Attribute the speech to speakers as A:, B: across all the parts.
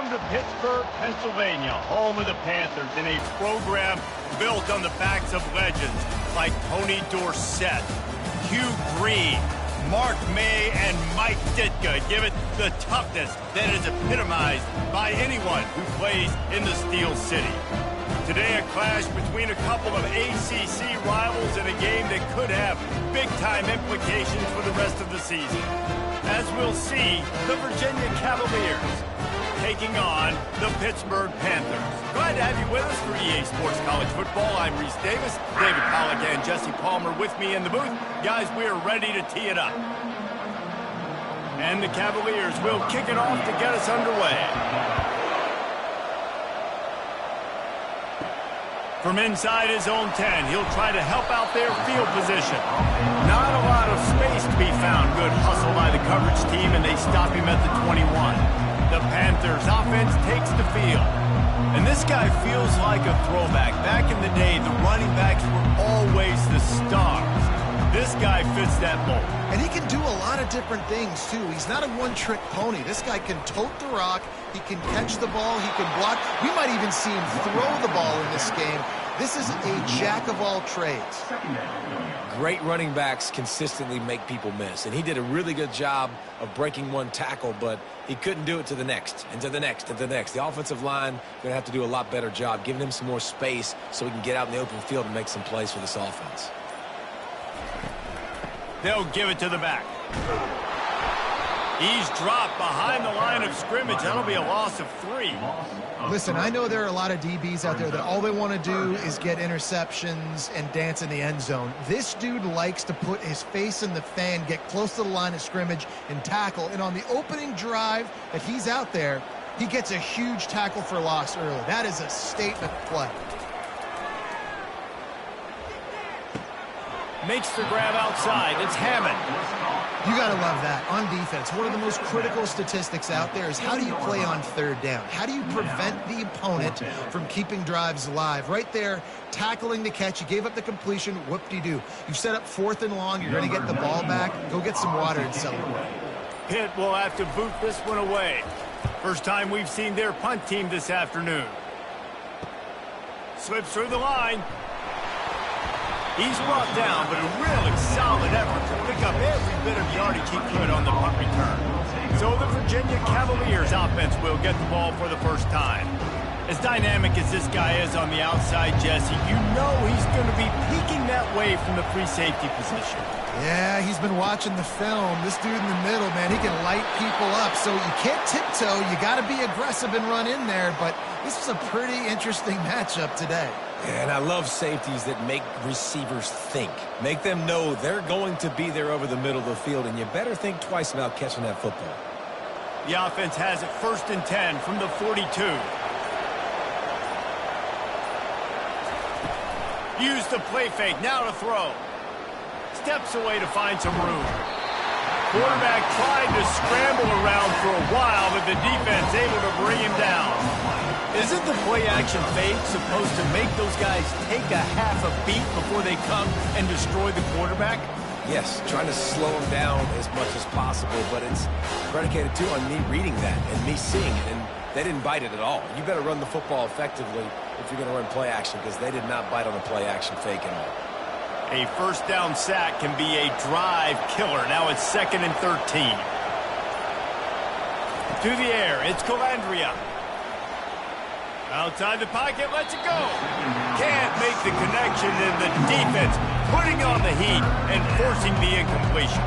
A: Welcome to Pittsburgh, Pennsylvania, home of the Panthers, in a program built on the backs of legends like Tony Dorsett, Hugh Green, Mark May, and Mike Ditka. Give it the toughness that is epitomized by anyone who plays in the Steel City. Today, a clash between a couple of ACC rivals in a game that could have big-time implications for the rest of the season. As we'll see, the Virginia Cavaliers taking on the Pittsburgh Panthers. Glad to have you with us for EA Sports College Football. I'm Reese Davis, David Pollack and Jesse Palmer with me in the booth. Guys, we are ready to tee it up. And the Cavaliers will kick it off to get us underway. From inside his own 10, he'll try to help out their field position. Not a lot of space to be found. Good hustle by the coverage team, and they stop him at the 21. The Panthers offense takes the field. And this guy feels like a throwback. Back in the day, the running backs were always the stars. This guy fits that mold.
B: And he can do a lot of different things, too. He's not a one-trick pony. This guy can tote the rock. He can catch the ball. He can block. We might even see him throw the ball in this game. This is a jack of all trades.
C: Great running backs consistently make people miss, and he did a really good job of breaking one tackle, but he couldn't do it to the next, and to the next, and to the next. The offensive line going to have to do a lot better job giving him some more space so he can get out in the open field and make some plays for this offense.
A: They'll give it to the back. He's dropped behind the line of scrimmage. That'll be a loss of 3.
B: Listen, I know there are a lot of DBs out there that all they want to do is get interceptions and dance in the end zone. This dude likes to put his face in the fan, get close to the line of scrimmage, and tackle. And on the opening drive that he's out there, he gets a huge tackle for loss early. That is a statement play.
A: Makes the grab outside. It's Hammond.
B: You got to love that. On defense, one of the most critical statistics out there is how do you play on third down? How do you prevent the opponent from keeping drives alive? Right there, tackling the catch. You gave up the completion. Whoop-de-doo. You set up 4th and long. You're going to get the ball back. Go get some water and celebrate.
A: Pitt will have to boot this one away. First time we've seen their punt team this afternoon. Slips through the line. He's brought down, but a really solid effort to pick up every bit of yardage he could on the punt return. So the Virginia Cavaliers offense will get the ball for the first time. As dynamic as this guy is on the outside, Jesse, you know he's going to be peeking that way from the free safety position.
B: Yeah, he's been watching the film. This dude in the middle, man, he can light people up. So you can't tiptoe. You got to be aggressive and run in there. But this is a pretty interesting matchup today.
C: And I love safeties that make receivers think. Make them know they're going to be there over the middle of the field, and you better think twice about catching that football.
A: The offense has it 1st and 10 from the 42. Use the play fake, now to throw. Steps away to find some room. Quarterback tried to scramble around for a while, but the defense able to bring him down. Isn't the play-action fake supposed to make those guys take a half a beat before they come and destroy the quarterback?
C: Yes, trying to slow him down as much as possible, but it's predicated, too, on me reading that and me seeing it, and they didn't bite it at all. You better run the football effectively if you're going to run play-action, because they did not bite on the play-action fake at all.
A: A first down sack can be a drive killer. Now it's 2nd and 13. To the air, it's Calandria. Outside the pocket, lets it go. Can't make the connection, and the defense putting on the heat and forcing the incompletion.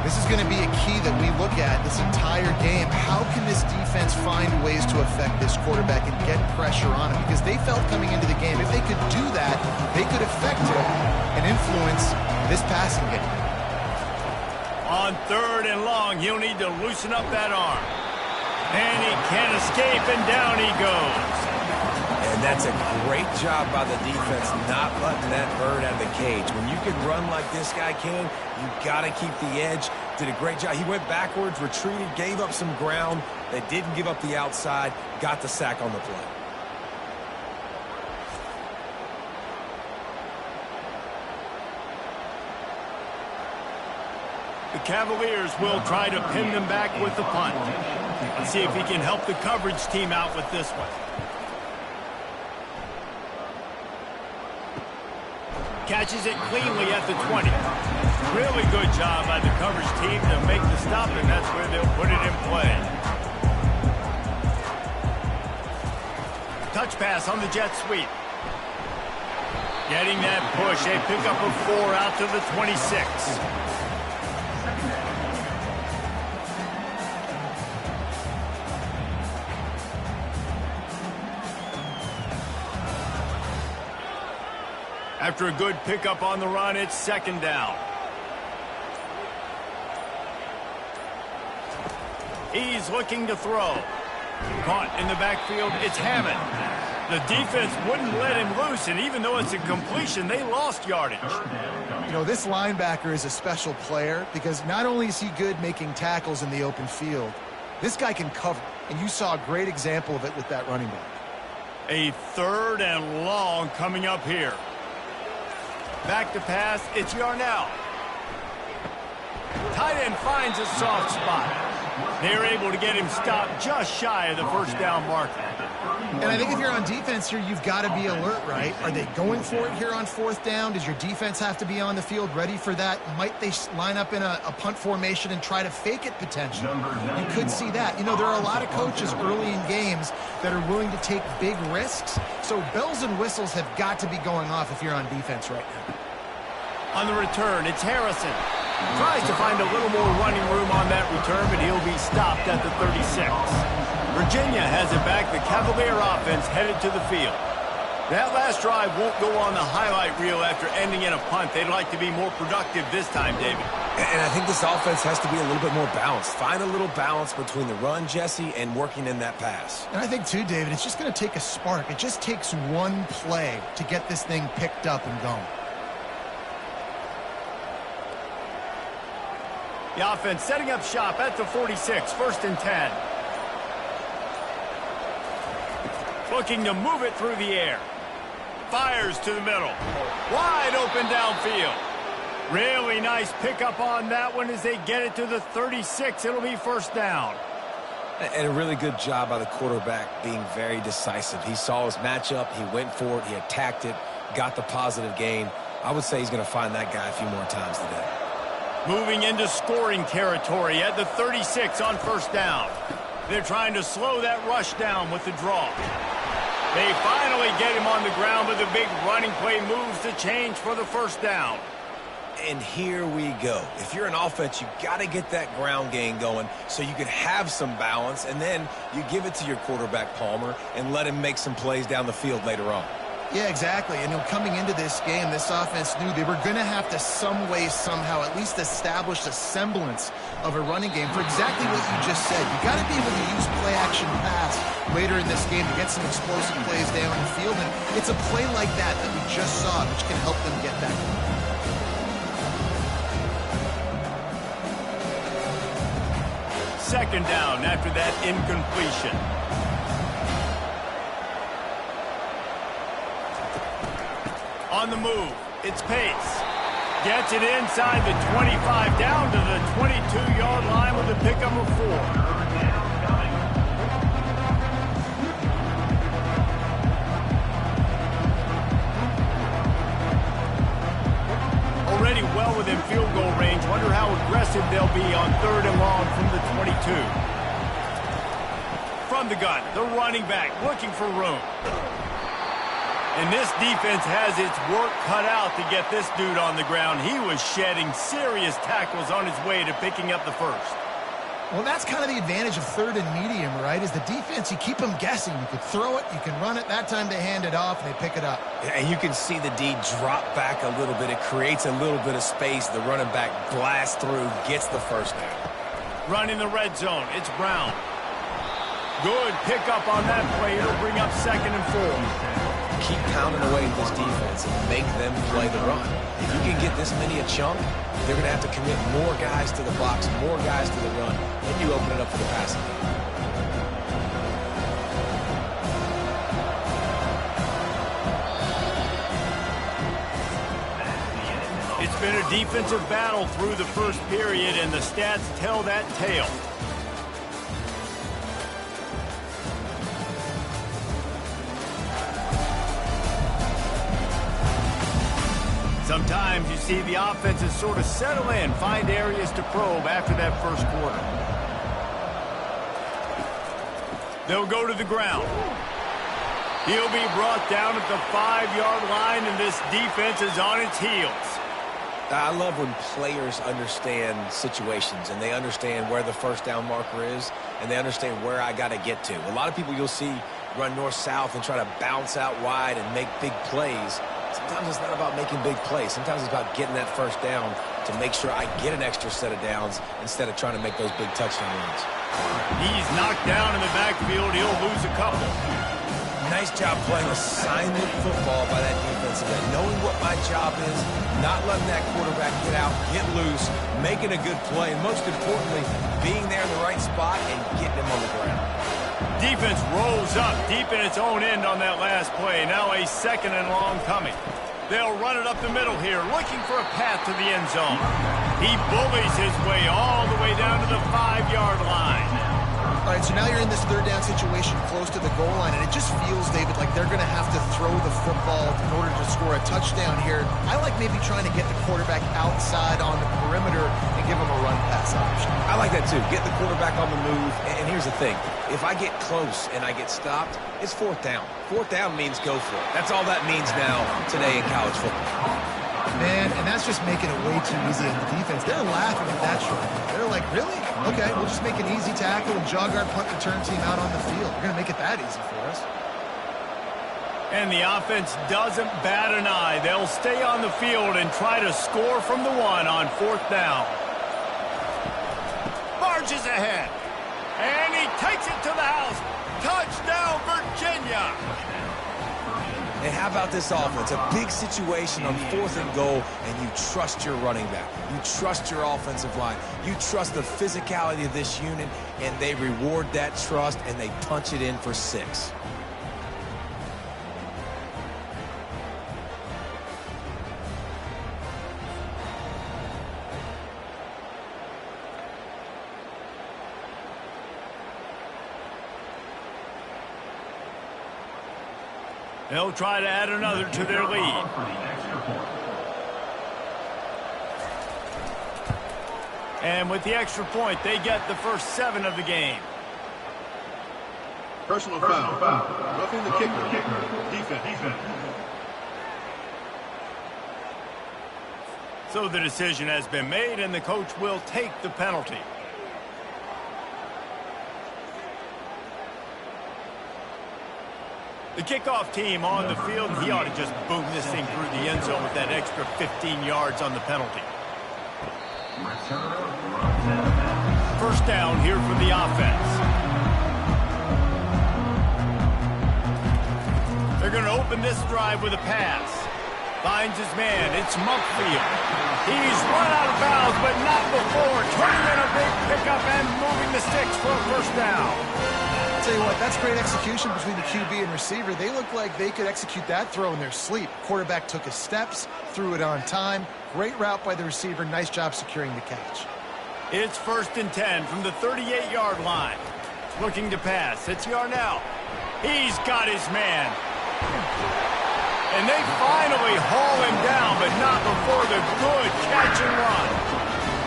B: This is going to be a key that we look at this entire game. How can this defense find ways to affect this quarterback and get pressure on him? Because they felt coming into the game, if they could do that, they could affect him and influence this passing game.
A: On 3rd and long, he'll need to loosen up that arm. And he can't escape, and down he goes.
C: And that's a great job by the defense, not letting that bird out of the cage. When you can run like this guy can, you got to keep the edge. Did a great job. He went backwards, retreated, gave up some ground. They didn't give up the outside, got the sack on the play.
A: The Cavaliers will try to pin them back with the punt. Let's see if he can help the coverage team out with this one. Catches it cleanly at the 20. Really good job by the coverage team to make the stop, and that's where they'll put it in play. Touch pass on the jet sweep. Getting that push, a pickup of 4 out to the 26. After a good pickup on the run, it's second down. He's looking to throw. Caught in the backfield, it's Hammond. The defense wouldn't let him loose, and even though it's a completion, they lost yardage.
B: You know, this linebacker is a special player because not only is he good making tackles in the open field, this guy can cover, and you saw a great example of it with that running back.
A: A 3rd and long coming up here. Back to pass, it's Yarnell. Tight end finds a soft spot. They're able to get him stopped just shy of the first down marker.
B: And I think if you're on defense here, you've got to be alert, right? Are they going for it here on 4th down? Does your defense have to be on the field ready for that? Might they line up in a punt formation and try to fake it potentially? You could see that. You know, there are a lot of coaches early in games that are willing to take big risks. So bells and whistles have got to be going off if you're on defense right now.
A: On the return, it's Harrison. Tries to find a little more running room on that return, but he'll be stopped at the 36. Virginia has it back. The Cavalier offense headed to the field. That last drive won't go on the highlight reel after ending in a punt. They'd like to be more productive this time, David.
C: And I think this offense has to be a little bit more balanced. Find a little balance between the run, Jesse, and working in that pass.
B: And I think, too, David, it's just going to take a spark. It just takes one play to get this thing picked up and going.
A: The offense setting up shop at the 46, 1st and 10. Looking to move it through the air. Fires to the middle. Wide open downfield. Really nice pickup on that one as they get it to the 36. It'll be 1st down.
C: And a really good job by the quarterback being very decisive. He saw his matchup. He went for it. He attacked it. Got the positive gain. I would say he's going to find that guy a few more times today.
A: Moving into scoring territory at the 36 on 1st down. They're trying to slow that rush down with the draw. They finally get him on the ground, but the big running play moves the change for the 1st down.
C: And here we go. If you're an offense, you got to get that ground game going so you can have some balance, and then you give it to your quarterback, Palmer, and let him make some plays down the field later on.
B: Yeah, exactly. And coming into this game, this offense knew they were going to have to some way, somehow, at least establish a semblance of a running game for exactly what you just said. You got to be able to use play-action pass later in this game to get some explosive plays down the field. And it's a play like that that we just saw, which can help them get that.
A: 2nd down after that incompletion. On the move, it's Pace. Gets it inside the 25, down to the 22-yard line with a pickup of 4. Already well within field goal range. Wonder how aggressive they'll be on 3rd and long from the 22. From the gun, the running back looking for room. And this defense has its work cut out to get this dude on the ground. He was shedding serious tackles on his way to picking up the 1st.
B: Well, that's kind of the advantage of 3rd and medium, right? Is the defense, you keep them guessing. You could throw it, you can run it. That time they hand it off and they pick it up.
C: And you can see the D drop back a little bit. It creates a little bit of space. The running back blasts through, gets the 1st down.
A: Running the red zone, it's Brown. Good pickup on that play. It'll bring up 2nd and 4.
C: Keep pounding away at this defense and make them play the run. If you can get this many a chunk, they're going to have to commit more guys to the box, more guys to the run, and you open it up for the passing game.
A: It's been a defensive battle through the 1st period, and the stats tell that tale. Sometimes you see the offenses sort of settle in, find areas to probe after that first quarter. They'll go to the ground. He'll be brought down at the 5-yard line, and this defense is on its heels.
C: I love when players understand situations and they understand where the first down marker is and they understand where I got to get to. A lot of people you'll see run north-south and try to bounce out wide and make big plays. Sometimes it's not about making big plays. Sometimes it's about getting that first down to make sure I get an extra set of downs instead of trying to make those big touchdown runs.
A: He's knocked down in the backfield. He'll lose a couple.
C: Nice job playing assignment football by that defensive end. Knowing what my job is, not letting that quarterback get out, get loose, making a good play, and most importantly, being there in the right spot and getting him on the ground.
A: Defense rolls up deep in its own end on that last play. Now a 2nd and long coming. They'll run it up the middle here, looking for a path to the end zone. He bullies his way all the way down to the 5-yard line.
B: All right, so now you're in this 3rd down situation close to the goal line, and it just feels, David, like they're going to have to throw the football in order to score a touchdown here. I like maybe trying to get the quarterback outside on the perimeter and give him a run-pass option.
C: I like that, too. Get the quarterback on the move. And here's the thing. If I get close and I get stopped, it's 4th down. 4th down means go for it. That's all that means now today in college football.
B: Man, and that's just making it way too easy on the defense. They're laughing at that short. They're like, really? Okay, we'll just make an easy tackle and jog our punt return team out on the field. We're going to make it that easy for us.
A: And the offense doesn't bat an eye. They'll stay on the field and try to score from the 1 on 4th down. Marches ahead. And he takes it to the house. Touchdown, Virginia.
C: And how about this offense? A big situation on 4th and goal, and you trust your running back. You trust your offensive line. You trust the physicality of this unit, and they reward that trust, and they punch it in for 6.
A: They'll try to add another to their lead. And with the extra point, they get the first 7 of the game.
D: Personal foul. Roughing the kicker. Defense.
A: So the decision has been made, and the coach will take the penalty. The kickoff team on the field, he ought to just boom this thing through the end zone with that extra 15 yards on the penalty. First down here for the offense. They're going to open this drive with a pass. Finds his man. It's Mumpfield. He's run out of bounds, but not before. Turning in a big pickup and moving the sticks for a first down.
B: Tell you what, that's great execution between the QB and receiver. They look like they could execute that throw in their sleep. Quarterback took his steps, threw it on time. Great route by the receiver. Nice job securing the catch.
A: It's 1st and 10 from the 38-yard line. Looking to pass. It's Yarnell. He's got his man. And they finally haul him down, but not before the good catch and run.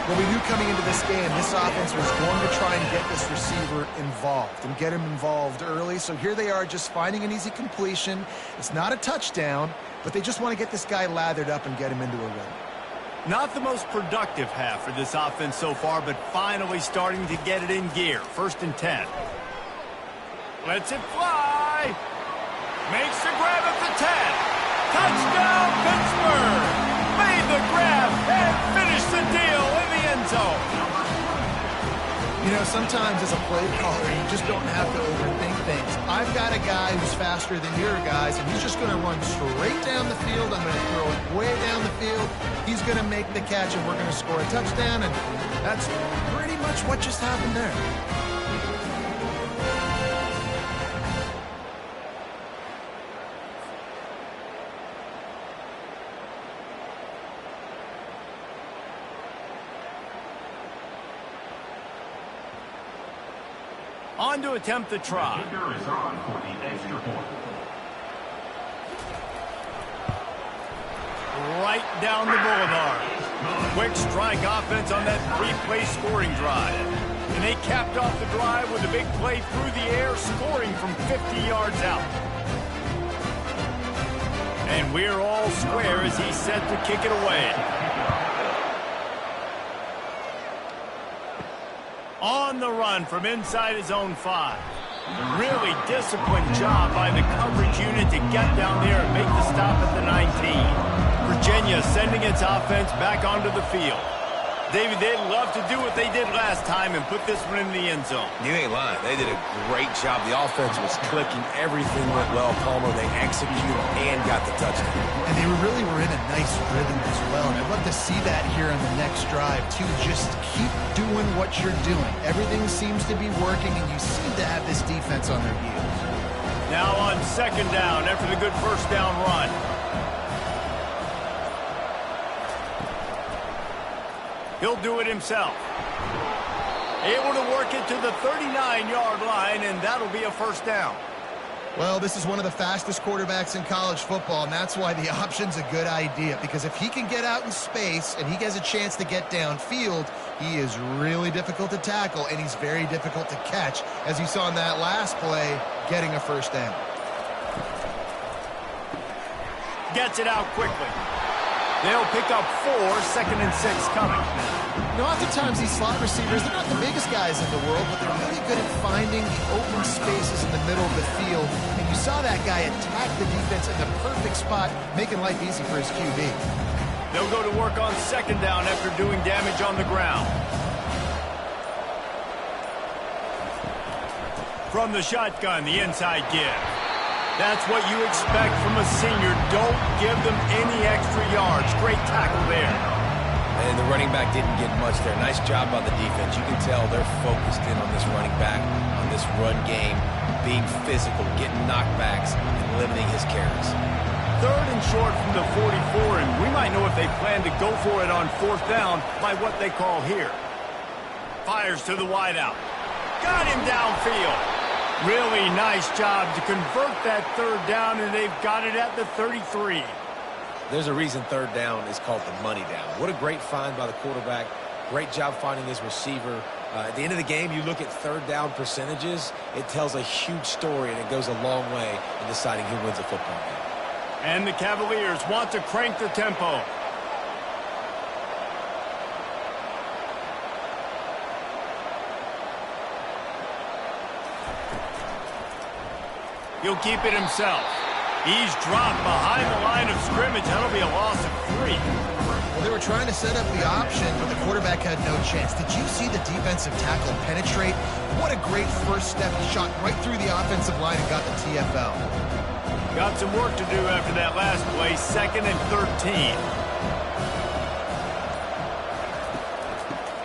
B: Well, we knew coming into this game, this offense was going to try and get this receiver involved and get him involved early. So here they are just finding an easy completion. It's not a touchdown, but they just want to get this guy lathered up and get him into a run.
A: Not the most productive half for this offense so far, but finally starting to get it in gear. 1st and 10. Lets it fly. Makes the grab at the 10. Touchdown, Pittsburgh. Made the grab and finished the deal in the end zone.
B: You know, sometimes as a play caller, you just don't have to overthink things. I've got a guy who's faster than your guys, and he's just going to run straight down the field. I'm going to throw it way down the field. He's going to make the catch, and we're going to score a touchdown, and that's pretty much what just happened there.
A: On to attempt the try. right down the boulevard. Quick strike offense on that three-play scoring drive. And they capped off the drive with a big play through the air, scoring from 50 yards out. And we're all square as he's set to kick it away. On the run from inside his own 5. Really disciplined job by the coverage unit to get down there and make the stop at the 19. Virginia sending its offense back onto the field. David, they'd love to do what they did last time and put this one in the end zone.
C: You ain't lying. They did a great job. The offense was clicking. Everything went well, Palmer. They executed and got the touchdown.
B: And they really were in a nice rhythm as well. And I'd love to see that here on the next drive, too. Just keep doing what you're doing. Everything seems to be working, and you seem to have this defense on their heels.
A: Now on second down after the good first down run. He'll do it himself. Able to work it to the 39-yard line, and that'll be a first down.
B: Well, this is one of the fastest quarterbacks in college football, and that's why the option's a good idea. Because if he can get out in space and he has a chance to get downfield, he is really difficult to tackle, and he's very difficult to catch, as you saw in that last play, getting a first down.
A: Gets it out quickly. They'll pick up 4, 2nd and 6 coming.
B: You know, oftentimes these slot receivers, they're not the biggest guys in the world, but they're really good at finding the open spaces in the middle of the field. And you saw that guy attack the defense in the perfect spot, making life easy for his QB.
A: They'll go to work on second down after doing damage on the ground. From the shotgun, the inside give. That's what you expect from a senior. Don't give them any extra yards. Great tackle there.
C: And the running back didn't get much there. Nice job by the defense. You can tell they're focused in on this running back, on this run game, being physical, getting knockbacks, and limiting his carries.
A: 3rd and short from the 44, and we might know if they plan to go for it on 4th down by what they call here. Fires to the wideout. Got him downfield. Really nice job to convert that 3rd down, and they've got it at the 33.
C: There's a reason 3rd down is called the money down. What a great find by the quarterback. Great job finding his receiver. At the end of the game, you look at 3rd down percentages. It tells a huge story, and it goes a long way in deciding who wins a football game.
A: And the Cavaliers want to crank the tempo. He'll keep it himself. He's dropped behind the line of scrimmage. That'll be a loss of 3.
B: Well, they were trying to set up the option, but the quarterback had no chance. Did you see the defensive tackle penetrate? What a great first step. He shot right through the offensive line and got the TFL.
A: Got some work to do after that last play. 2nd and 13.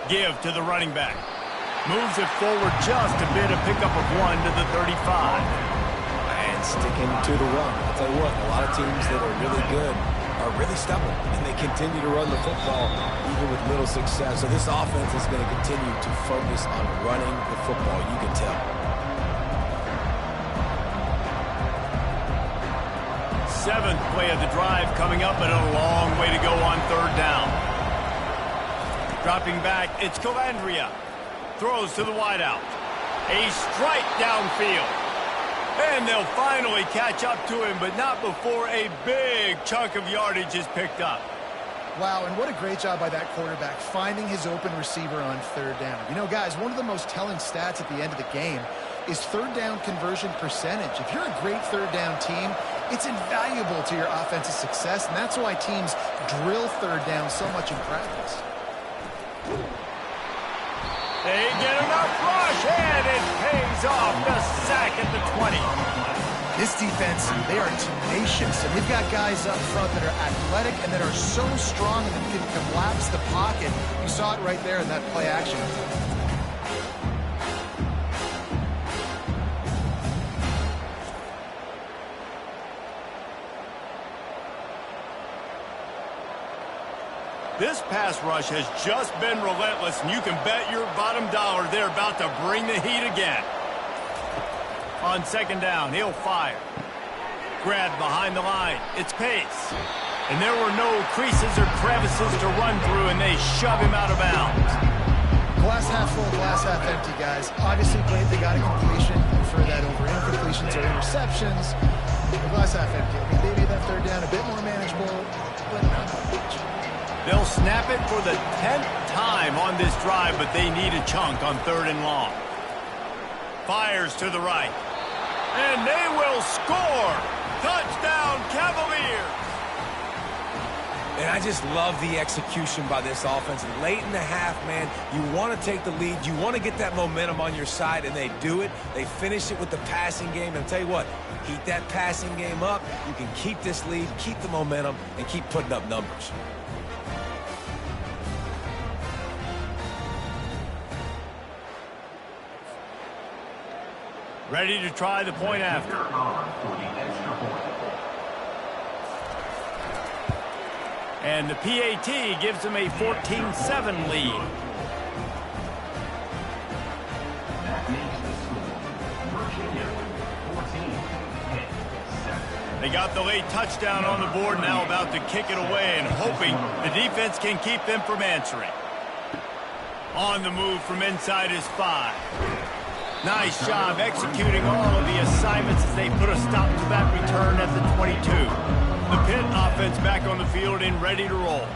A: Give to the running back. Moves it forward just a bit. A pickup of 1 to the 35.
C: Sticking to the run. I'll tell you what, a lot of teams that are really good are really stubborn, and they continue to run the football even with little success. So this offense is going to continue to focus on running the football, you can tell.
A: 7th play of the drive coming up, and a long way to go on 3rd down. Dropping back, it's Calandria. Throws to the wideout. A strike downfield. And they'll finally catch up to him, but not before a big chunk of yardage is picked up.
B: Wow, and what a great job by that quarterback, finding his open receiver on 3rd down. You know, guys, one of the most telling stats at the end of the game is 3rd down conversion percentage. If you're a great 3rd down team, it's invaluable to your offensive success, and that's why teams drill 3rd down so much in practice.
A: They get enough rush, and it pays off. The sack at the 20.
B: This defense, they are tenacious, and they've got guys up front that are athletic and that are so strong and that can collapse the pocket. You saw it right there in that play action.
A: This pass rush has just been relentless, and you can bet your bottom dollar they're about to bring the heat again. On 2nd down, he'll fire. Grabbed behind the line. It's Pace. And there were no creases or crevices to run through, and they shove him out of bounds.
B: Glass half full, glass half empty, guys. Obviously great they got a completion. Prefer that over incompletions or interceptions. The glass half empty. I mean, they made that third down a bit more manageable, but not much.
A: They'll snap it for the 10th time on this drive, but they need a chunk on 3rd and long. Fires to the right. And they will score! Touchdown, Cavaliers!
C: And I just love the execution by this offense. Late in the half, man, you want to take the lead. You want to get that momentum on your side, and they do it. They finish it with the passing game. And I'll tell you what, keep that passing game up. You can keep this lead, keep the momentum, and keep putting up numbers.
A: Ready to try the point after. And the PAT gives them a 14-7 lead. They got the late touchdown on the board, now about to kick it away and hoping the defense can keep them from answering. On the move from inside his 5. Nice job executing all of the assignments as they put a stop to that return at the 22. The Pitt offense back on the field and ready to roll.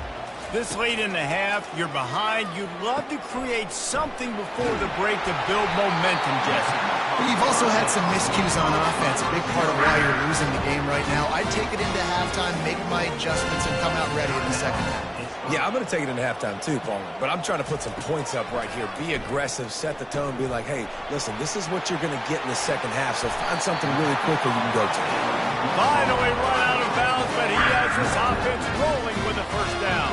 A: This late in the half, you're behind. You'd love to create something before the break to build momentum, Jesse.
B: You've also had some miscues on offense, a big part of why you're losing the game right now. I'd take it into halftime, make my adjustments, and come out ready in the second half.
C: Yeah, I'm going to take it into halftime too, Palmer. But I'm trying to put some points up right here. Be aggressive, set the tone, be like, hey, listen, this is what you're going to get in the second half, so find something really quickly you can go to.
A: Finally run out of bounds, but he has this offense rolling with a first down.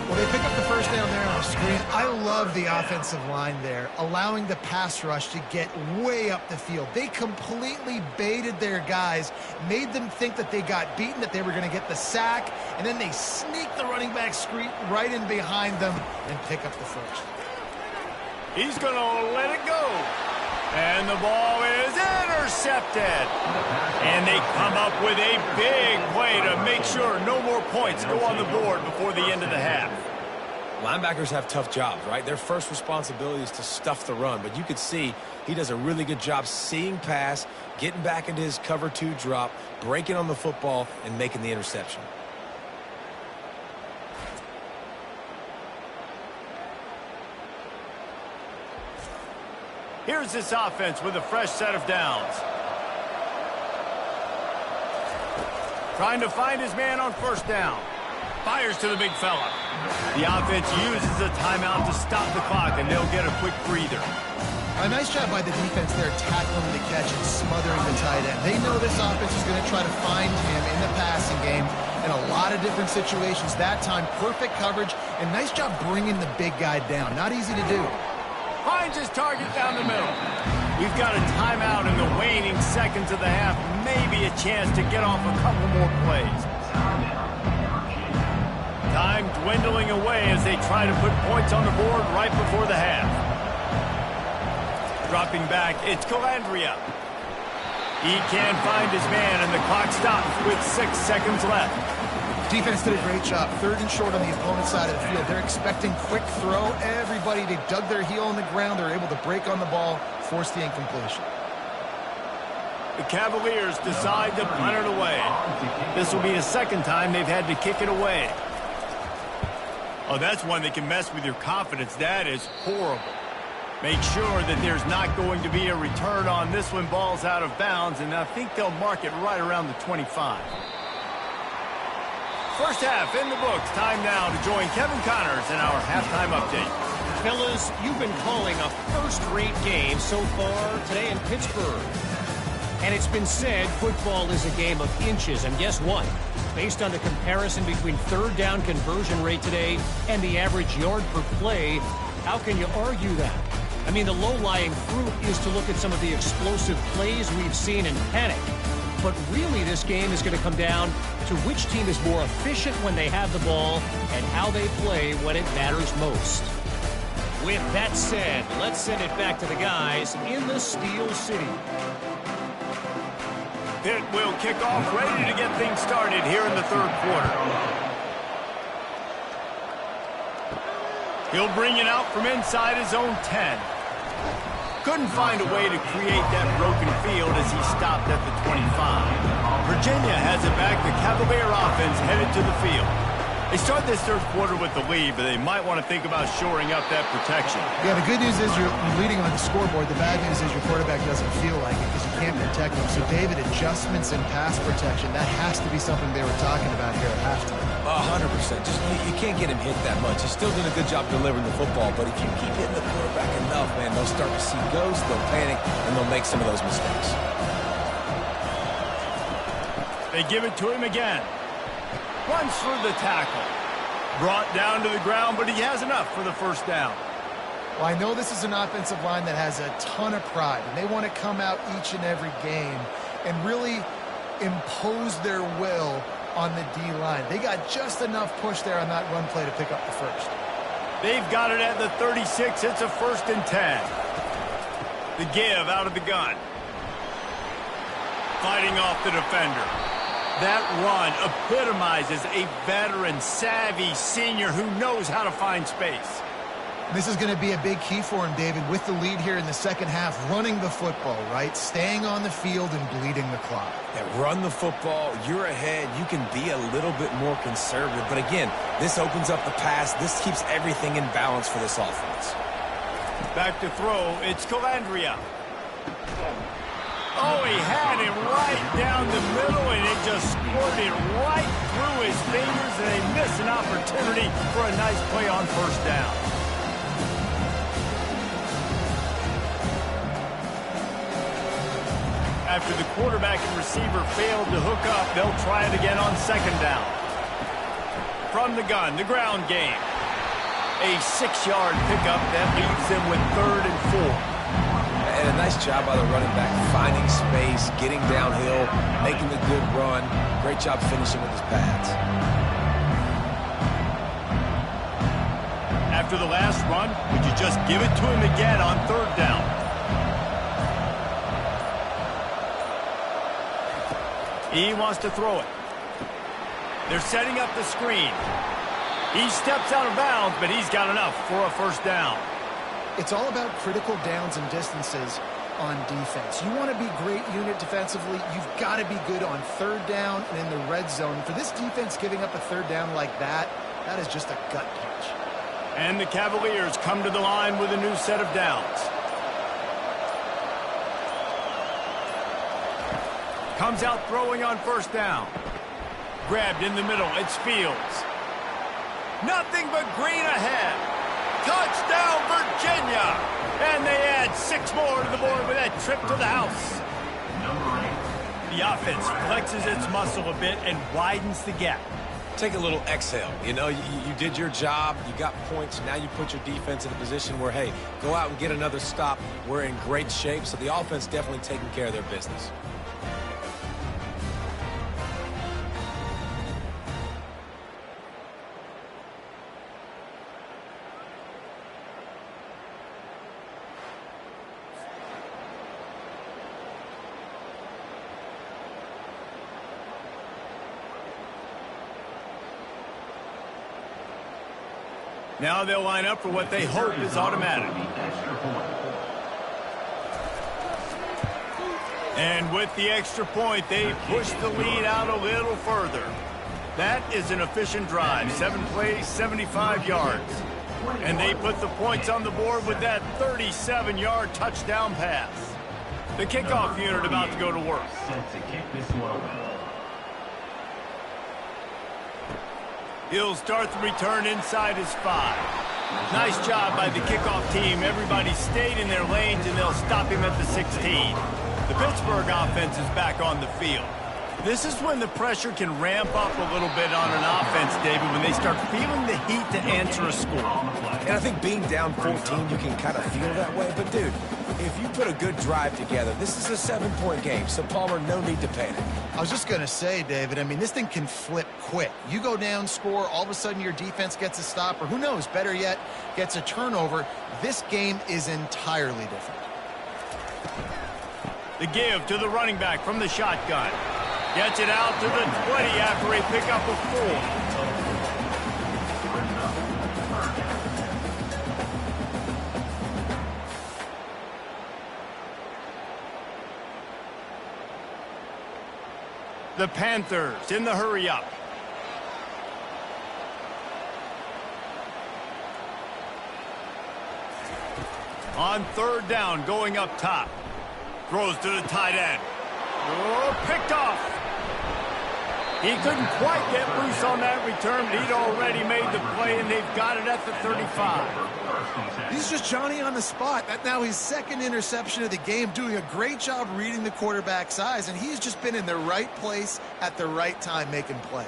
B: Well, they pick up the first down there on the screen. I love the offensive line there, allowing the pass rush to get way up the field. They completely baited their guys, made them think that they got beaten, that they were going to get the sack, and then they sneak the running back screen right in behind them and pick up the first.
A: He's going to let it go. And the ball is intercepted. And they come up with a big play to make sure no more points go on the board before the end of the half.
C: Linebackers have tough jobs, right? Their first responsibility is to stuff the run, but you could see he does a really good job seeing pass, getting back into his cover 2 drop, breaking on the football, and making the interception.
A: Here's this offense with a fresh set of downs. Trying to find his man on first down. Fires to the big fella. The offense uses a timeout to stop the clock, and they'll get a quick breather.
B: A nice job by the defense there, tackling the catch and smothering the tight end. They know this offense is going to try to find him in the passing game in a lot of different situations. That time, perfect coverage, and nice job bringing the big guy down. Not easy to do.
A: Finds his target down the middle. We've got a timeout in the waning seconds of the half. Maybe a chance to get off a couple more plays. Time dwindling away as they try to put points on the board right before the half. Dropping back, it's Calandria. He can't find his man, and the clock stops with 6 seconds left.
B: Defense did a great job. 3rd and short on the opponent's side of the field. They're expecting quick throw. Everybody, they dug their heel on the ground. They're able to break on the ball, force the incompletion.
A: The Cavaliers decide to punt it away. This will be the second time they've had to kick it away. Oh, that's one that can mess with your confidence. That is horrible. Make sure that there's not going to be a return on this one. Ball's out of bounds, and I think they'll mark it right around the 25. First half in the books. Time now to join Kevin Connors in our halftime update.
E: Fellas, you've been calling a first-rate game so far today in Pittsburgh. And it's been said football is a game of inches. And guess what? Based on the comparison between 3rd down conversion rate today and the average yard per play, how can you argue that? I mean, the low-lying fruit is to look at some of the explosive plays we've seen in panic. But really, this game is going to come down to which team is more efficient when they have the ball and how they play when it matters most. With that said, let's send it back to the guys in the Steel City.
A: Pitt will kick off, ready to get things started here in the third quarter. He'll bring it out from inside his own 10. Couldn't find a way to create that broken field as he stopped at the 25. Virginia has it back. The Cavalier offense headed to the field. They start this third quarter with the lead, but they might want to think about shoring up that protection.
B: Yeah, the good news is you're leading on the scoreboard. The bad news is your quarterback doesn't feel like it because you can't protect him. So, David, adjustments in pass protection, that has to be something they were talking about here at halftime.
C: 100%. Just you can't get him hit that much. He's still doing a good job delivering the football, but if you keep hitting the quarterback enough, man, they'll start to see ghosts, they'll panic, and they'll make some of those mistakes.
A: They give it to him again. Runs through the tackle. Brought down to the ground, but he has enough for the first down.
B: Well, I know this is an offensive line that has a ton of pride, and they want to come out each and every game and really impose their will on the D-line. They got just enough push there on that run play to pick up the first.
A: They've got it at the 36. It's a 1st and 10. The give out of the gun. Fighting off the defender. That run epitomizes a veteran, savvy senior who knows how to find space.
B: This is going to be a big key for him, David, with the lead here in the second half, running the football, right? Staying on the field and bleeding the clock.
C: Yeah, run the football, you're ahead, you can be a little bit more conservative. But again, this opens up the pass. This keeps everything in balance for this offense.
A: Back to throw, it's Calandria. Oh, he had him right down the middle, and it just squirted right through his fingers, and they miss an opportunity for a nice play on first down. After the quarterback and receiver failed to hook up, they'll try it again on second down. From the gun, the ground game. A 6-yard pickup that leaves them with 3rd and 4.
C: And a nice job by the running back, finding space, getting downhill, making the good run. Great job finishing with his pads.
A: After the last run, would you just give it to him again on 3rd down? He wants to throw it. They're setting up the screen. He steps out of bounds, but he's got enough for a first down.
B: It's all about critical downs and distances on defense. You want to be great unit defensively, you've got to be good on 3rd down and in the red zone. For this defense giving up a 3rd down like that, that is just a gut punch.
A: And the Cavaliers come to the line with a new set of downs. Comes out throwing on first down. Grabbed in the middle, it's Fields. Nothing but green ahead. Touchdown, Virginia! And they add 6 more to the board with that trip to the house. The offense flexes its muscle a bit and widens the gap.
C: Take a little exhale. You know, you did your job. You got points. Now you put your defense in a position where, hey, go out and get another stop. We're in great shape, so the offense definitely taking care of their business.
A: Now they'll line up for what they hope is automatic. And with the extra point, they push the lead out a little further. That is an efficient drive. 7 plays, 75 yards. And they put the points on the board with that 37-yard touchdown pass. The kickoff unit about to go to work. He'll start the return inside his 5. Nice job by the kickoff team. Everybody stayed in their lanes, and they'll stop him at the 16. The Pittsburgh offense is back on the field. This is when the pressure can ramp up a little bit on an offense, David, when they start feeling the heat to answer a score.
C: And I think being down 14, you can kind of feel that way. But, dude, if you put a good drive together, this is a 7-point game, so, Palmer, no need to panic.
B: I was just going to say, David, I mean, this thing can flip quick. You go down, score, all of a sudden your defense gets a stop, or who knows, better yet, gets a turnover. This game is entirely different.
A: The give to the running back from the shotgun. Gets it out to the 20 after a pickup of 4. The Panthers in the hurry-up. On 3rd down, going up top. Throws to the tight end. Oh, picked off. He couldn't quite get loose on that return, but he'd already made the play, and they've got it at the 35.
B: He's just Johnny on the spot. That's now his 2nd interception of the game, doing a great job reading the quarterback's eyes, and he's just been in the right place at the right time making plays.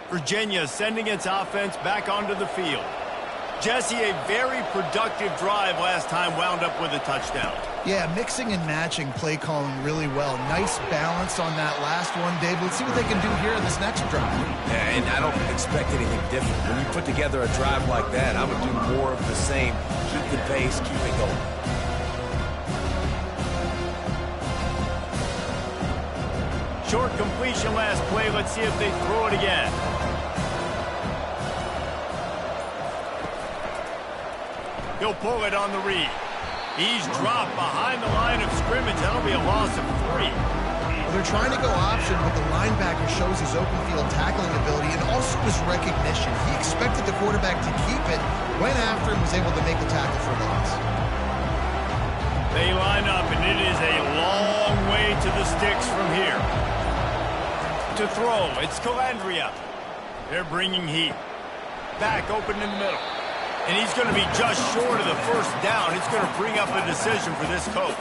A: Virginia sending its offense back onto the field. Jesse, a very productive drive last time, wound up with a touchdown.
B: Yeah, mixing and matching play calling really well. Nice balance on that last one, Dave. Let's see what they can do here in this next drive.
C: Yeah, and I don't expect anything different. When you put together a drive like that, I would do more of the same. Keep the pace, keep it going.
A: Short completion last play. Let's see if they throw it again. He'll pull it on the read. He's dropped behind the line of scrimmage. That'll be a loss of 3.
B: Well, they're trying to go option, but the linebacker shows his open field tackling ability and also his recognition. He expected the quarterback to keep it, went after him, was able to make the tackle for loss.
A: They line up, and it is a long way to the sticks from here. To throw, it's Calandria. They're bringing heat. Back open in the middle. And he's going to be just short of the 1st down. It's going to bring up a decision for this coach.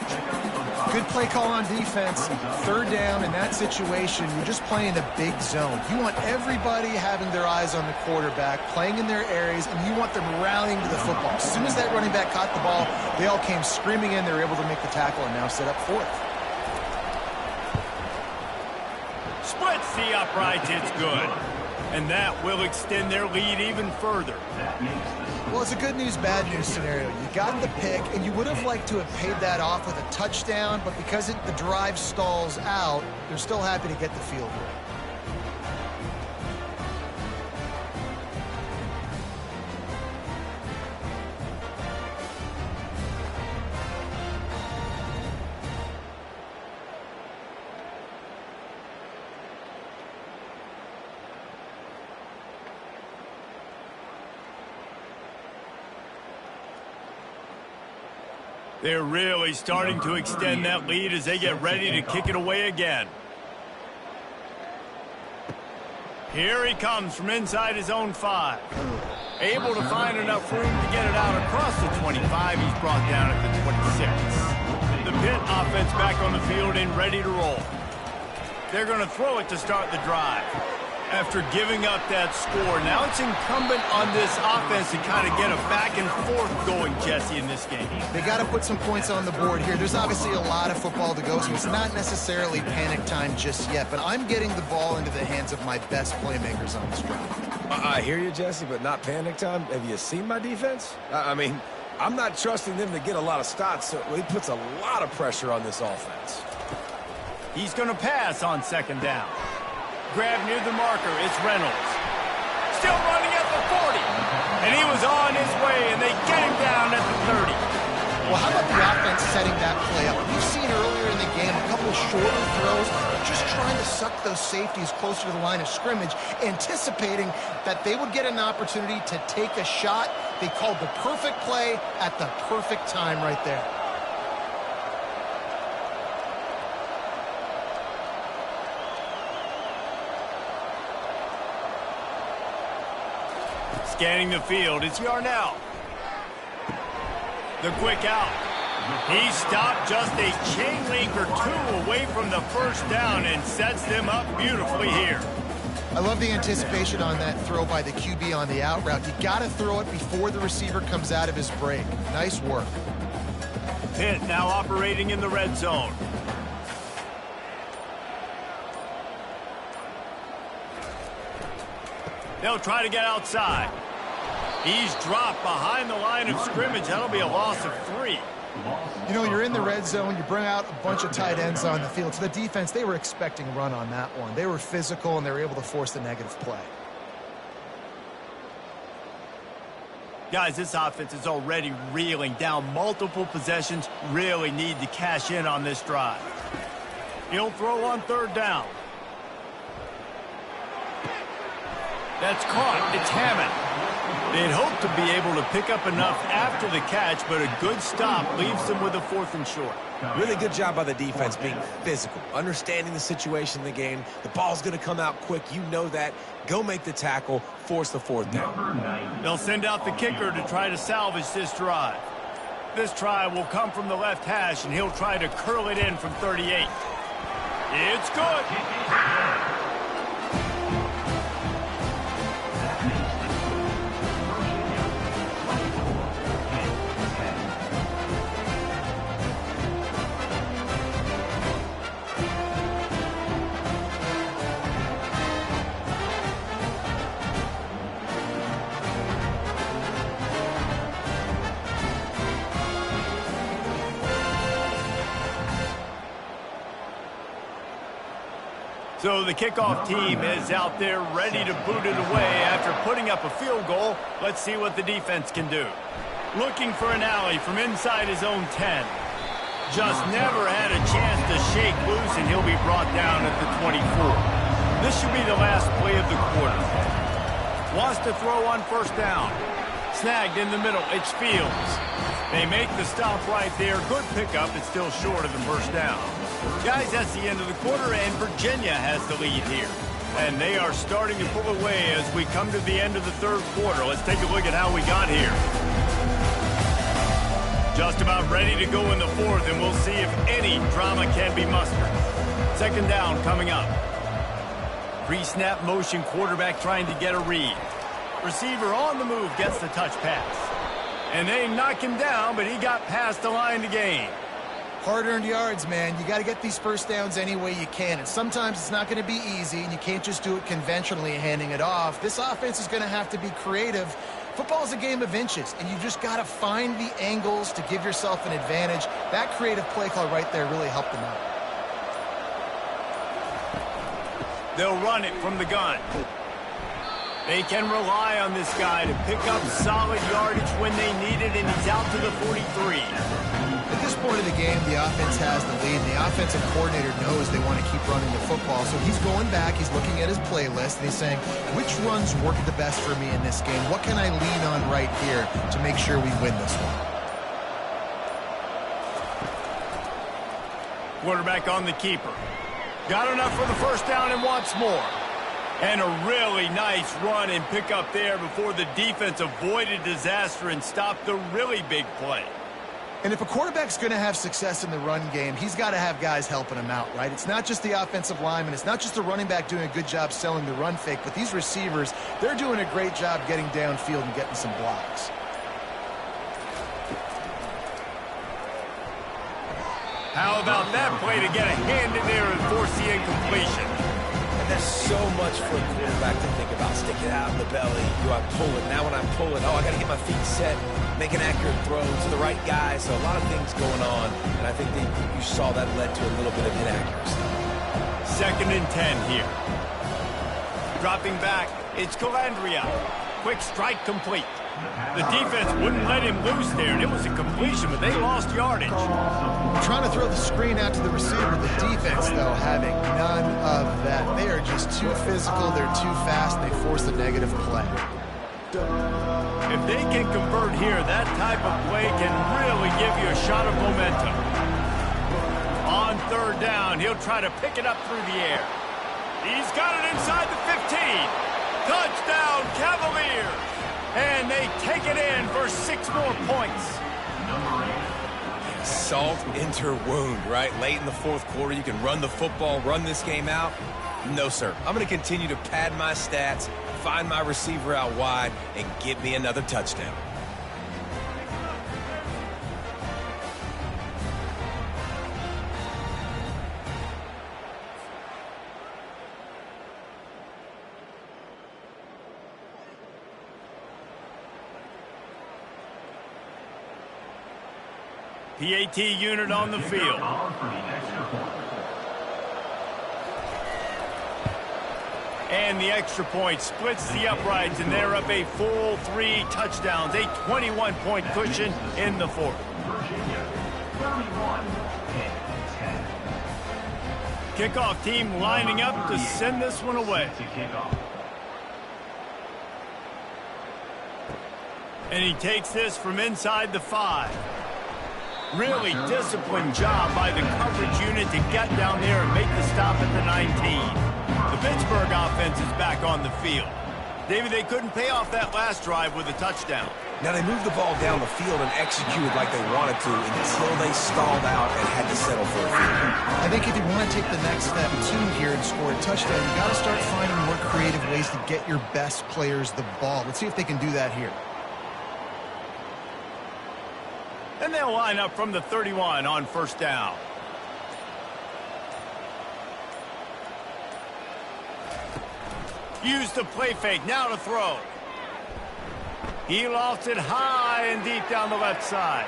B: Good play call on defense. 3rd down in that situation, you're just playing a big zone. You want everybody having their eyes on the quarterback, playing in their areas, and you want them rallying to the football. As soon as that running back caught the ball, they all came screaming in. They were able to make the tackle and now set up 4th.
A: Splits the uprights. It's good. And that will extend their lead even further.
B: Well, it's a good news, bad news scenario. You got the pick, and you would have liked to have paid that off with a touchdown, but because the drive stalls out, they're still happy to get the field goal.
A: They're really starting to extend that lead as they get ready to kick it away again. Here he comes from inside his own 5. Able to find enough room to get it out across the 25. He's brought down at the 26. The Pitt offense back on the field and ready to roll. They're going to throw it to start the drive. After giving up that score, now it's incumbent on this offense to kind of get a back and forth going, Jesse, in this game.
B: They got to put some points on the board here. There's obviously a lot of football to go, so it's not necessarily panic time just yet, but I'm getting the ball into the hands of my best playmakers on this drive.
C: I hear you, Jesse, but not panic time. Have you seen my defense? I mean, I'm not trusting them to get a lot of stops, so he puts a lot of pressure on this offense.
A: He's going to pass on 2nd down. Grab near the marker, it's Reynolds. Still running at the 40. And he was on his way, and they get him down at the 30.
B: Well, how about the offense setting that play up? We've seen earlier in the game a couple of shorter throws, just trying to suck those safeties closer to the line of scrimmage, anticipating that they would get an opportunity to take a shot. They called the perfect play at the perfect time right there.
A: Scanning the field, it's Yarnell. The quick out. He stopped just a chain link or 2 away from the 1st down and sets them up beautifully here.
B: I love the anticipation on that throw by the QB on the out route. You got to throw it before the receiver comes out of his break. Nice work.
A: Pitt now operating in the red zone. They'll try to get outside. He's dropped behind the line of scrimmage. That'll be a loss of 3.
B: You know, you're in the red zone. You bring out a bunch of tight ends on the field. So the defense, they were expecting run on that one. They were physical, and they were able to force the negative play.
A: Guys, this offense is already reeling down multiple possessions. Really need to cash in on this drive. He'll throw on 3rd down. That's caught. It's Hammond. They'd hope to be able to pick up enough after the catch, but a good stop leaves them with a 4th and short.
C: Really good job by the defense being physical, understanding the situation in the game. The ball's going to come out quick. You know that. Go make the tackle, force the 4th down.
A: They'll send out the kicker to try to salvage this drive. This try will come from the left hash, and he'll try to curl it in from 38. It's good. So the kickoff team is out there ready to boot it away after putting up a field goal. Let's see what the defense can do. Looking for an alley from inside his own 10. Just never had a chance to shake loose, and he'll be brought down at the 24. This should be the last play of the quarter. Wants to throw on 1st down. Snagged in the middle. It's Fields. They make the stop right there. Good pickup. It's still short of the 1st down. Guys, that's the end of the quarter, and Virginia has the lead here. And they are starting to pull away as we come to the end of the 3rd quarter. Let's take a look at how we got here. Just about ready to go in the 4th, and we'll see if any drama can be mustered. 2nd down coming up. Pre-snap motion, quarterback trying to get a read. Receiver on the move, gets the touch pass. And they knock him down, but he got past the line to gain.
B: Hard-earned yards, man. You got to get these 1st downs any way you can. And sometimes it's not going to be easy, and you can't just do it conventionally handing it off. This offense is going to have to be creative. Football is a game of inches, and you just got to find the angles to give yourself an advantage. That creative play call right there really helped them out.
A: They'll run it from the gun. They can rely on this guy to pick up solid yardage when they need it, and he's out to the 43.
B: At this point of the game, the offense has the lead, and the offensive coordinator knows they want to keep running the football. So he's going back, he's looking at his playlist, and he's saying, which runs work the best for me in this game? What can I lean on right here to make sure we win this one?
A: Quarterback on the keeper. Got enough for the 1st down and wants more. And a really nice run and pick up there before the defense avoided disaster and stopped the really big play.
B: And if a quarterback's going to have success in the run game, he's got to have guys helping him out, right? It's not just the offensive lineman. It's not just the running back doing a good job selling the run fake, but these receivers, they're doing a great job getting downfield and getting some blocks.
A: How about that play to get a hand in there and force the incompletion?
C: And there's so much for a quarterback to think about. Stick it out in the belly. Do I pull it? Now when I pull it, oh, I got to get my feet set, make an accurate throw to the right guy. So a lot of things going on, and I think that you saw that led to a little bit of inaccuracy.
A: 2nd and 10 here. Dropping back, it's Calandria. Quick strike complete. The defense wouldn't let him loose there, and it was a completion, but they lost yardage.
B: Trying to throw the screen out to the receiver. The defense, though, having none of that. They are just too physical. They're too fast. They force the negative play.
A: If they can convert here, that type of play can really give you a shot of momentum. On 3rd down, he'll try to pick it up through the air. He's got it inside the 15. Touchdown, Cavaliers! And they take it in for 6 more points.
C: Salt into her wound, right? Late in the 4th quarter, you can run the football, run this game out. No, sir. I'm going to continue to pad my stats, find my receiver out wide, and get me another touchdown.
A: PAT unit on the field. And the extra point splits the uprights, and they're up a full 3 touchdowns, a 21-point cushion in the fourth. Kickoff team lining up to send this one away. And he takes this from inside the 5. Really disciplined job by the coverage unit to get down there and make the stop at the 19. The Pittsburgh offense is back on the field. David, they couldn't pay off that last drive with a touchdown.
C: Now, they moved the ball down the field and executed like they wanted to until they stalled out and had to settle for a field.
B: I think if you want to take the next step, too, here and score a touchdown, you got to start finding more creative ways to get your best players the ball. Let's see if they can do that here.
A: And they'll line up from the 31 on first down. Use the play fake, now to throw. He lofts it high and deep down the left side.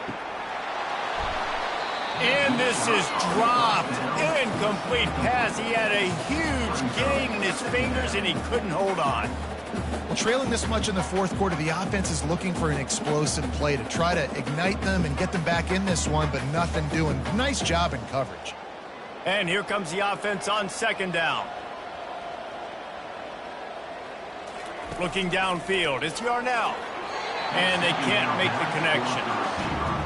A: And this is dropped. Incomplete pass. He had a huge gain in his fingers, and he couldn't hold on.
B: Well, trailing this much in the fourth quarter, the offense is looking for an explosive play to try to ignite them and get them back in this one, but nothing doing. Nice job in coverage.
A: And here comes the offense on second down. Looking downfield, it's Yarnell. And they can't make the connection.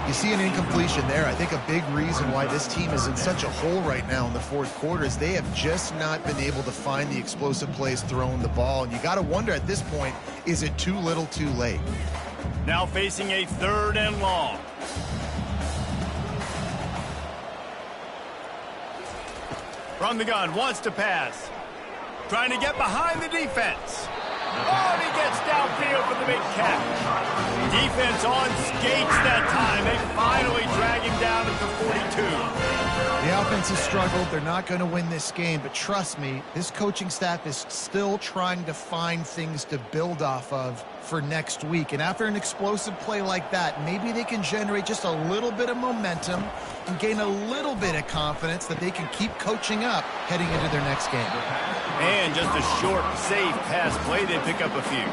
B: You see an incompletion there. I think a big reason why this team is in such a hole right now in the fourth quarter is they have just not been able to find the explosive plays throwing the ball. And you got to wonder at this point, is it too little too late?
A: Now facing a 3rd and long. From the gun, wants to pass. Trying to get behind the defense. Oh, and he gets downfield for the big catch. Defense on skates that time. They finally drag him down at the 42.
B: The offense has struggled. They're not going to win this game, but trust me, this coaching staff is still trying to find things to build off of for next week. And after an explosive play like that, maybe they can generate just a little bit of momentum and gain a little bit of confidence that they can keep coaching up heading into their next game.
A: And just a short, safe pass play, they pick up a few.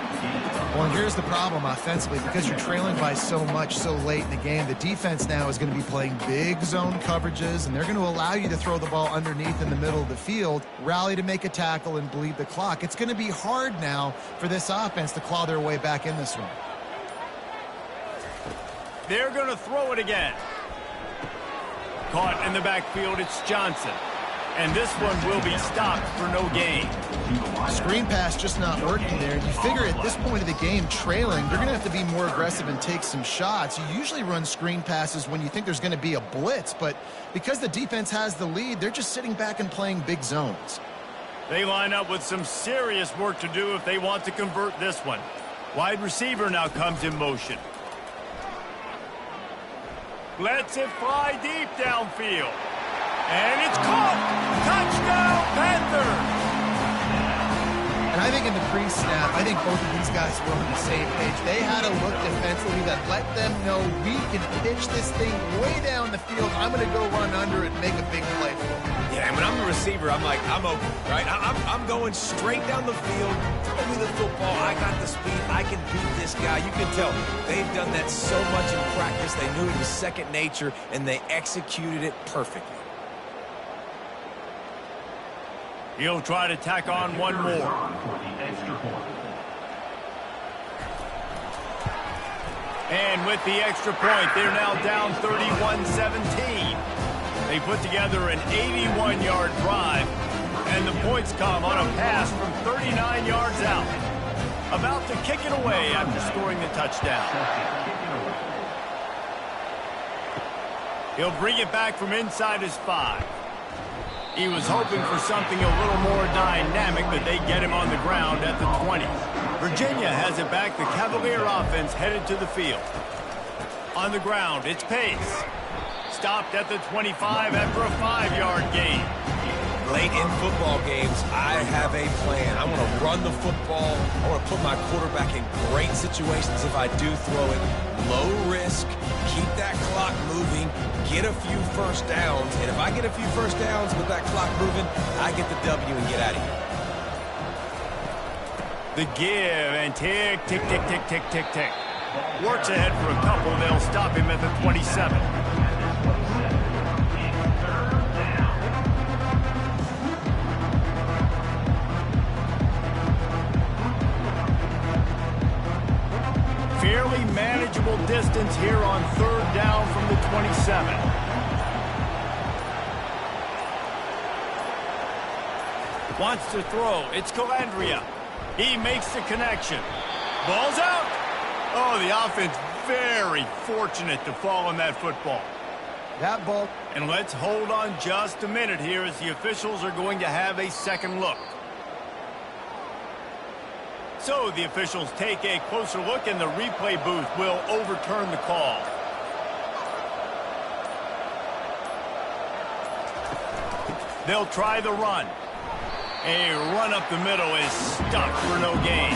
B: Well, and here's the problem offensively. Because you're trailing by so much so late in the game, the defense now is going to be playing big zone coverages, and they're going to allow you to throw the ball underneath in the middle of the field, rally to make a tackle, and bleed the clock. It's going to be hard now for this offense to claw their way back in this one.
A: They're going to throw it again. Caught in the backfield, it's Johnson. And this one will be stopped for no gain.
B: Screen pass just not working there. You figure at this point of the game, trailing, you're going to have to be more aggressive and take some shots. You usually run screen passes when you think there's going to be a blitz, but because the defense has the lead, they're just sitting back and playing big zones.
A: They line up with some serious work to do if they want to convert this one. Wide receiver now comes in motion. Lets it fly deep downfield. And it's caught! Touchdown, Panthers!
B: And I think in the pre-snap, I think both of these guys were on the same page. They had a look defensively that let them know we can pitch this thing way down the field. I'm going to go run under it and make a big play for them.
C: Yeah, and when I'm the receiver, I'm like, I'm open, right? I'm going straight down the field. Throw me the football. I got the speed. I can beat this guy. You can tell they've done that so much in practice. They knew it was second nature, and they executed it perfectly.
A: He'll try to tack on one more. And with the extra point, they're now down 31-17. They put together an 81-yard drive, and the points come on a pass from 39 yards out. About to kick it away after scoring the touchdown. He'll bring it back from inside his 5. He was hoping for something a little more dynamic, but they get him on the ground at the 20. Virginia has it back. The Cavalier offense headed to the field. On the ground, it's Pace. Stopped at the 25 after a 5-yard gain.
C: Late in football games, I have a plan. I want to run the football. I want to put my quarterback in great situations if I do throw it. Low risk, keep that clock moving, get a few first downs. And if I get a few first downs with that clock moving, I get the W and get out of here.
A: The give and tick, tick, tick, tick, tick, tick, tick. Works ahead for a couple. They'll stop him at the 27. Fairly manageable distance here on third down from the 27. Wants to throw. It's Calandria. He makes the connection. Ball's out. Oh, the offense very fortunate to fall on that football.
B: That ball.
A: And let's hold on just a minute here as the officials are going to have a second look. So the officials take a closer look and the replay booth will overturn the call. They'll try the run. A run up the middle is stuck for no gain.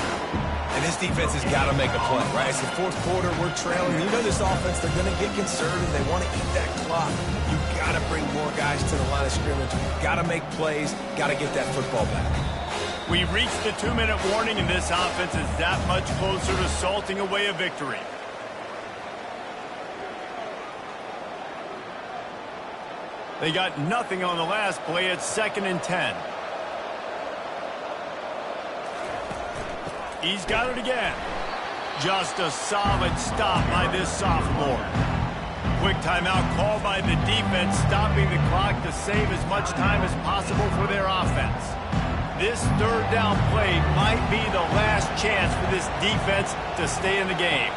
C: And this defense has got to make a play, right? It's the fourth quarter. We're trailing. You know this offense, they're going to get conservative. They want to eat that clock. You got to bring more guys to the line of scrimmage. Got to make plays. Got to get that football back.
A: We reached the 2-minute warning, and this offense is that much closer to salting away a victory. They got nothing on the last play. It's 2nd and 10. He's got it again. Just a solid stop by this sophomore. Quick timeout called by the defense, stopping the clock to save as much time as possible for their offense. This third down play might be the last chance for this defense to stay in the game.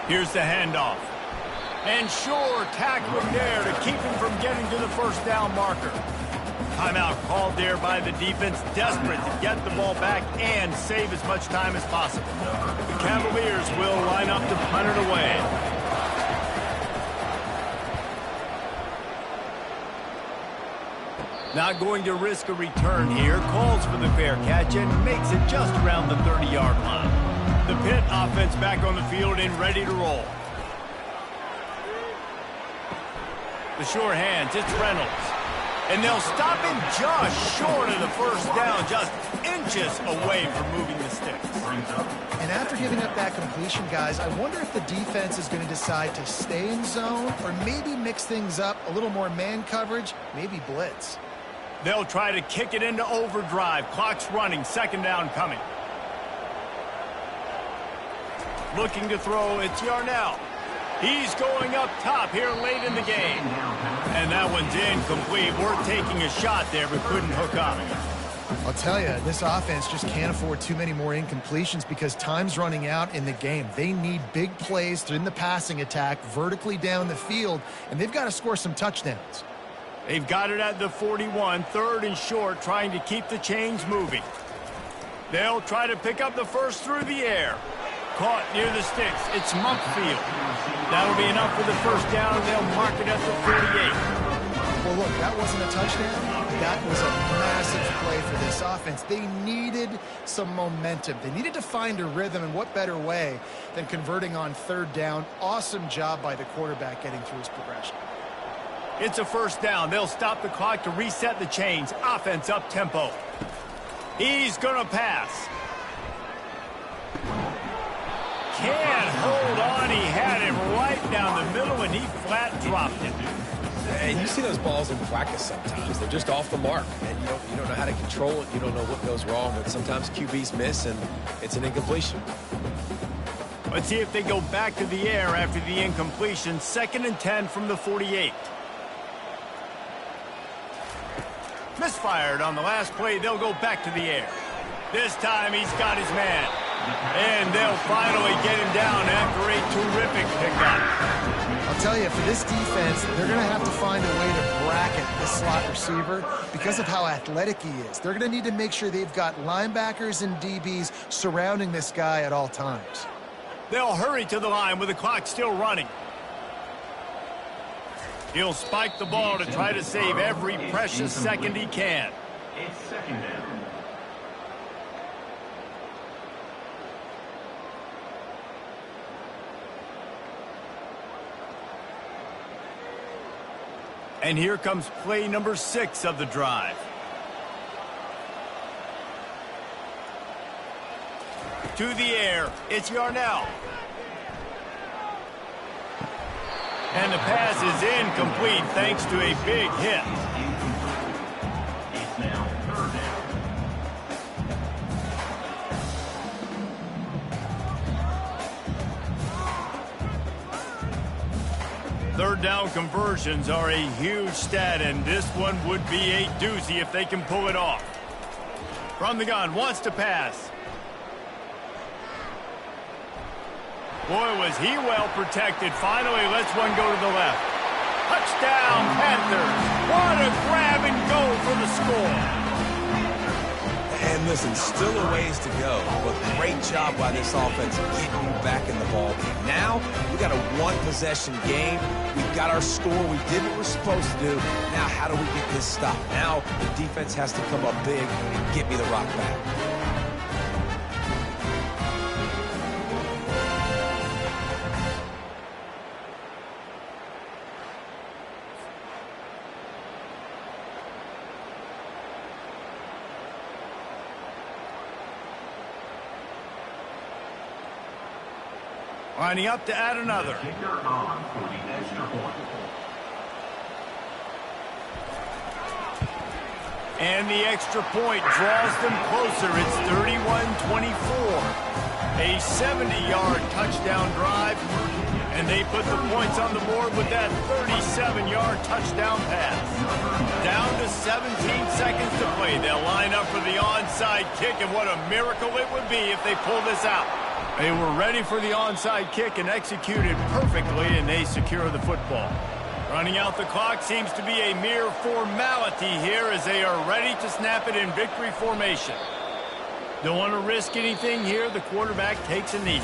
A: Here's the handoff. And sure, tackling there to keep him from getting to the first down marker. Timeout called there by the defense, desperate to get the ball back and save as much time as possible. The Cavaliers will line up to punt it away. Not going to risk a return here. Calls for the fair catch and makes it just around the 30-yard line. The Pitt offense back on the field and ready to roll. The sure hands, it's Reynolds. And they'll stop him just short of the first down, just inches away from moving the sticks.
B: And after giving up that completion, guys, I wonder if the defense is going to decide to stay in zone or maybe mix things up, a little more man coverage, maybe blitz.
A: They'll try to kick it into overdrive. Clock's running, 2nd down coming. Looking to throw, it's Yarnell. He's going up top here late in the game. And that one's incomplete. We're taking a shot there, but couldn't hook up.
B: I'll tell you, this offense just can't afford too many more incompletions because time's running out in the game. They need big plays in the passing attack, vertically down the field, and they've got to score some touchdowns.
A: They've got it at the 41, 3rd and short, trying to keep the chains moving. They'll try to pick up the first through the air. Caught near the sticks. It's Munkfield. That'll be enough for the first down. They'll mark it at the 48.
B: Well, look, that wasn't a touchdown. That was a massive play for this offense. They needed some momentum. They needed to find a rhythm, and what better way than converting on 3rd down. Awesome job by the quarterback getting through his progression.
A: It's a first down. They'll stop the clock to reset the chains. Offense up tempo. He's going to pass. Can't hold on. He had him right down the middle, and he flat dropped it.
C: And you see those balls in practice sometimes. They're just off the mark. And you don't know how to control it. You don't know what goes wrong. But sometimes QBs miss, and it's an incompletion.
A: Let's see if they go back to the air after the incompletion. 2nd and 10 from the 48. Misfired on the last play. They'll go back to the air. This time he's got his man. And they'll finally get him down after a terrific pickup.
B: I'll tell you, for this defense, they're going to have to find a way to bracket this slot receiver because of how athletic he is. They're going to need to make sure they've got linebackers and DBs surrounding this guy at all times.
A: They'll hurry to the line with the clock still running. He'll spike the ball to try to save every precious second he can.
F: It's second down.
A: And here comes play number 6 of the drive. To the air, it's Yarnell. And the pass is incomplete thanks to a big hit.
F: It's now third down.
A: Third down conversions are a huge stat, and this one would be a doozy if they can pull it off. From the gun, wants to pass. Boy, was he well protected. Finally lets one go to the left. Touchdown, Panthers. What a grab and go for the score.
C: And listen, still a ways to go, but great job by this offense getting you back in the ball game. Now, we got a one-possession game. We've got our score. We did what we're supposed to do. Now, how do we get this stopped? Now, the defense has to come up big and get me the rock back.
A: Lining up to add another.
F: Kicker on for the extra point.
A: And the extra point draws them closer. It's 31-24. A 70-yard touchdown drive. And they put the points on the board with that 37-yard touchdown pass. Down to 17 seconds to play. They'll line up for the onside kick, and what a miracle it would be if they pull this out. They were ready for the onside kick and executed perfectly, and they secure the football. Running out the clock seems to be a mere formality here as they are ready to snap it in victory formation. Don't want to risk anything here. The quarterback takes a knee.